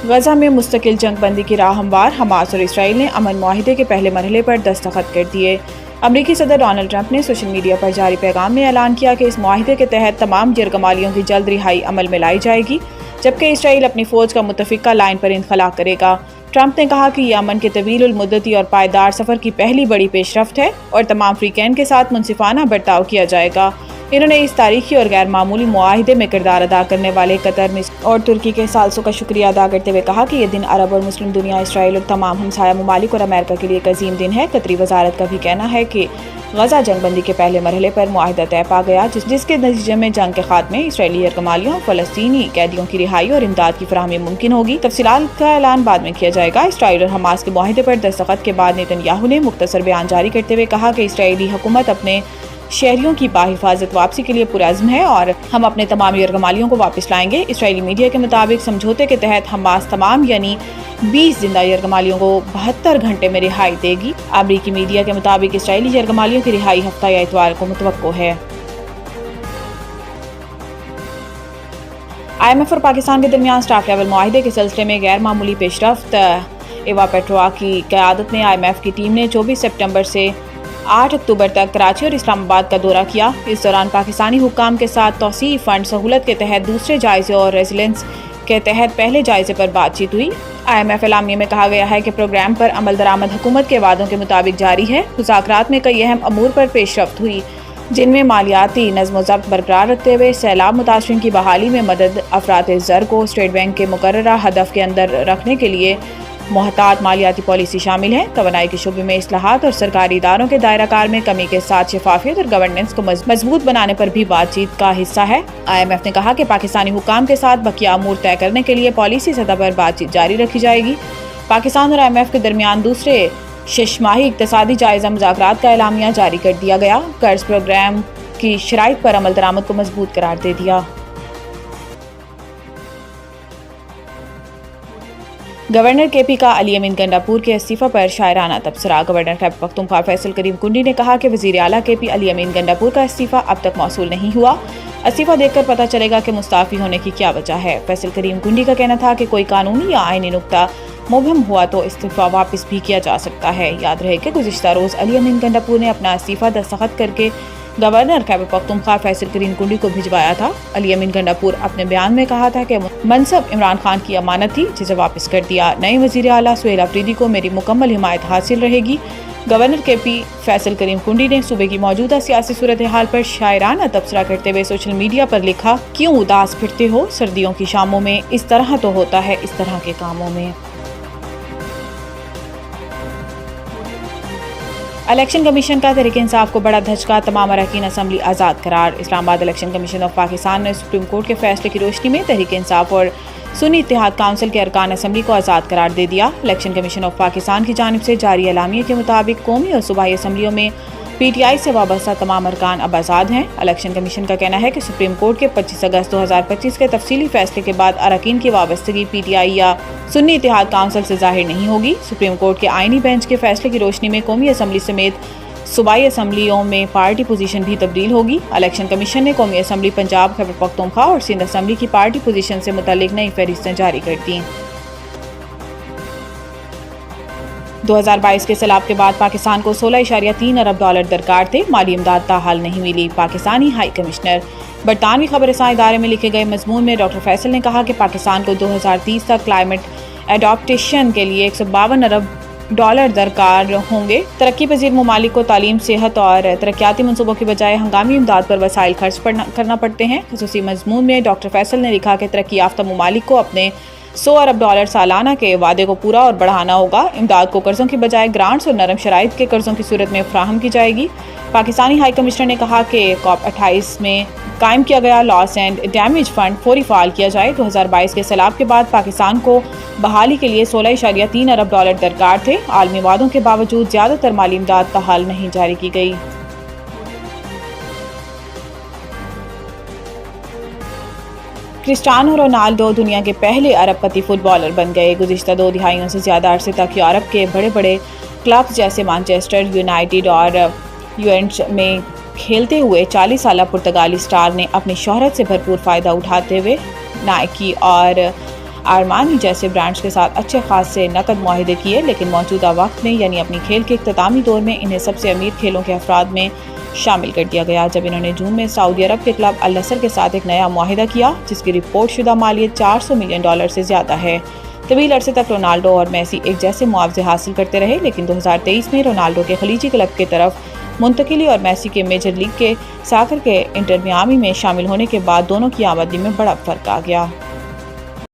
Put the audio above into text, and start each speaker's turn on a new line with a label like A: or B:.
A: غزہ میں مستقل جنگ بندی کی راہ ہموار، حماس اور اسرائیل نے امن معاہدے کے پہلے مرحلے پر دستخط کر دیے۔ امریکی صدر ڈونلڈ ٹرمپ نے سوشل میڈیا پر جاری پیغام میں اعلان کیا کہ اس معاہدے کے تحت تمام یرغمالیوں کی جلد رہائی عمل میں لائی جائے گی، جبکہ اسرائیل اپنی فوج کا متفقہ لائن پر انخلا کرے گا۔ ٹرمپ نے کہا کہ یہ امن کے طویل المدتی اور پائیدار سفر کی پہلی بڑی پیش رفت ہے اور تمام فریقین کے ساتھ منصفانہ برتاؤ کیا جائے گا۔ انہوں نے اس تاریخی اور غیر معمولی معاہدے میں کردار ادا کرنے والے قطر، مصر اور ترکی کے ثالثوں کا شکریہ ادا کرتے ہوئے کہا کہ یہ دن عرب اور مسلم دنیا، اسرائیل اور تمام ہمسایہ ممالک اور امریکہ کے لیے ایک عظیم دن ہے۔ قطری وزارت کا بھی کہنا ہے کہ غزہ جنگ بندی کے پہلے مرحلے پر معاہدہ طے پا گیا، جس کے نتیجے میں جنگ کے خاتمے، اسرائیلی یرغمالیوں، فلسطینی قیدیوں کی رہائی اور امداد کی فراہمی ممکن ہوگی۔ تفصیلات کا اعلان بعد میں کیا جائے گا۔ اسرائیل اور حماس کے معاہدے پر دستخط کے بعد نیتن یاہو نے مختصر بیان جاری کرتے ہوئے کہا کہ اسرائیلی حکومت اپنے شہریوں کی باحفاظت واپسی کے لیے پرعزم ہے اور ہم اپنے تمام یرغمالیوں کو واپس لائیں گے۔ اسرائیلی میڈیا کے مطابق سمجھوتے کے تحت حماس تمام یعنی 20 زندہ یرغمالیوں کو 72 گھنٹے میں رہائی دے گی۔ امریکی میڈیا کے مطابق اسرائیلی یرغمالیوں کی رہائی ہفتہ یا اتوار کو متوقع ہے۔ IMF اور پاکستان کے درمیان سٹاف لیول معاہدے کے سلسلے میں غیر معمولی پیش رفت۔ ایوا پیٹروا کی قیادت میں IMF کی ٹیم نے 24 سپتمبر سے 8 اکتوبر تک کراچی اور اسلام آباد کا دورہ کیا۔ اس دوران پاکستانی حکام کے ساتھ توسیعی فنڈ سہولت کے تحت دوسرے جائزے اور ریزیلنس کے تحت پہلے جائزے پر بات چیت ہوئی۔ IMF اعلامیے میں کہا گیا ہے کہ پروگرام پر عمل درآمد حکومت کے وعدوں کے مطابق جاری ہے۔ مذاکرات میں کئی اہم امور پر پیش رفت ہوئی، جن میں مالیاتی نظم و ضبط برقرار رکھتے ہوئے سیلاب متاثرین کی بحالی میں مدد، افراط زر کو اسٹیٹ بینک کے مقررہ ہدف کے اندر رکھنے کے لیے محتاط مالیاتی پالیسی شامل ہے۔ توانائی کے شعبے میں اصلاحات اور سرکاری اداروں کے دائرہ کار میں کمی کے ساتھ شفافیت اور گورننس کو مضبوط بنانے پر بھی بات چیت کا حصہ ہے۔ IMF نے کہا کہ پاکستانی حکام کے ساتھ بقیہ امور طے کرنے کے لیے پالیسی سطح پر بات چیت جاری رکھی جائے گی۔ پاکستان اور IMF کے درمیان دوسرے 6 ماہی اقتصادی جائزہ مذاکرات کا اعلامیہ جاری کر دیا گیا۔ قرض پروگرام کی شرائط پر عمل درآمد کو مضبوط قرار دے دیا۔ گورنر KP کا علی امین گنڈاپور کے استعفی پر شاعرانہ تبصرہ۔ گورنر خیبر پختونخوا فیصل کریم کنڈی نے کہا کہ وزیر اعلیٰ KP علی امین گنڈاپور کا استعفی اب تک موصول نہیں ہوا۔ استعفی دیکھ کر پتہ چلے گا کہ مستعفی ہونے کی کیا وجہ ہے۔ فیصل کریم کنڈی کا کہنا تھا کہ کوئی قانونی یا آئینی نکتہ مبہم ہوا تو استعفی واپس بھی کیا جا سکتا ہے۔ یاد رہے کہ گزشتہ روز علی امین گنڈاپور نے اپنا استعفی دستخط کر کے گورنر خیبر پختونخوا فیصل کریم کنڈی کو بھجوایا تھا۔ علی امین گنڈاپور اپنے بیان میں کہا تھا کہ منصب عمران خان کی امانت تھی، جسے واپس کر دیا۔ نئے وزیر اعلیٰ سہیل آفریدی کو میری مکمل حمایت حاصل رہے گی۔ گورنر KP فیصل کریم کنڈی نے صوبے کی موجودہ سیاسی صورتحال پر شاعرانہ تبصرہ کرتے ہوئے سوشل میڈیا پر لکھا، کیوں اداس پھرتے ہو سردیوں کی شاموں میں، اس طرح تو ہوتا ہے اس طرح کے کاموں میں۔ الیکشن کمیشن کا تحریک انصاف کو بڑا دھچکا، تمام اراکین اسمبلی آزاد قرار۔ اسلام آباد الیکشن کمیشن آف پاکستان نے سپریم کورٹ کے فیصلے کی روشنی میں تحریک انصاف اور سنی اتحاد کونسل کے ارکان اسمبلی کو آزاد قرار دے دیا۔ الیکشن کمیشن آف پاکستان کی جانب سے جاری اعلامیے کے مطابق قومی اور صوبائی اسمبلیوں میں PTI سے وابستہ تمام ارکان اب آزاد ہیں۔ الیکشن کمیشن کا کہنا ہے کہ سپریم کورٹ کے 25 اگست 2025 کے تفصیلی فیصلے کے بعد اراکین کی وابستگی PTI یا سنی اتحاد کونسل سے ظاہر نہیں ہوگی۔ سپریم کورٹ کے آئینی بینچ کے فیصلے کی روشنی میں قومی اسمبلی سمیت صوبائی اسمبلیوں میں پارٹی پوزیشن بھی تبدیل ہوگی۔ الیکشن کمیشن نے قومی اسمبلی پنجاب، خیبر پختونخوا اور سندھ اسمبلی کی پارٹی پوزیشن سے متعلق نئی فہرستیں جاری کر دیں۔ 2022 کے سیلاب کے بعد پاکستان کو $16.3 ارب درکار تھے، مالی امداد تاحال نہیں ملی۔ Pakistani high commissioner. برطانوی خبر رساں ادارے میں لکھے گئے مضمون میں ڈاکٹر فیصل نے کہا کہ پاکستان کو 2030 تک کلائمیٹ ایڈاپٹیشن کے لیے $152 ارب درکار ہوں گے۔ ترقی پذیر ممالک کو تعلیم، صحت اور ترقیاتی منصوبوں کی بجائے ہنگامی امداد پر وسائل خرچ کرنا پڑتے ہیں۔ خصوصی مضمون میں ڈاکٹر فیصل نے لکھا کہ ترقی یافتہ ممالک کو اپنے $100 ارب سالانہ کے وعدے کو پورا اور بڑھانا ہوگا۔ امداد کو قرضوں کی بجائے گرانٹس اور نرم شرائط کے قرضوں کی صورت میں فراہم کی جائے گی۔ پاکستانی ہائی کمشنر نے کہا کہ COP 28 میں قائم کیا گیا لاس اینڈ ڈیمیج فنڈ فوری فعال کیا جائے۔ 2022 کے سیلاب کے بعد پاکستان کو بحالی کے لیے $16.3 ارب درکار تھے۔ عالمی وعدوں کے باوجود زیادہ تر مالی امداد تاحال نہیں جاری کی گئی۔ کرسٹیانو رونالڈو دنیا کے پہلے ارب پتی فٹ بالر بن گئے۔ گزشتہ 2 دہائیوں سے زیادہ عرصے تک یورپ کے بڑے بڑے کلبز جیسے مانچسٹر یونائیٹڈ اور یوونٹس میں کھیلتے ہوئے 40 سالہ پرتگالی سٹار نے اپنی شہرت سے بھرپور فائدہ اٹھاتے ہوئے نائکی اور آرمانی جیسے برانڈز کے ساتھ اچھے خاصے نقد معاہدے کیے، لیکن موجودہ وقت میں یعنی اپنی کھیل کے اختتامی دور میں انہیں سب سے امیر کھیلوں کے افراد میں شامل کر دیا گیا، جب انہوں نے جون میں سعودی عرب کے کلب النصر کے ساتھ ایک نیا معاہدہ کیا جس کی رپورٹ شدہ مالیت $400 ملین سے زیادہ ہے۔ طویل عرصے تک رونالڈو اور میسی ایک جیسے معاوضے حاصل کرتے رہے، لیکن 2023 میں رونالڈو کے خلیجی کلب کی طرف منتقلی اور میسی کے میجر لیگ کے ساکر کے انٹر میامی میں شامل ہونے کے بعد دونوں کی آمدنی میں بڑا فرق آ گیا۔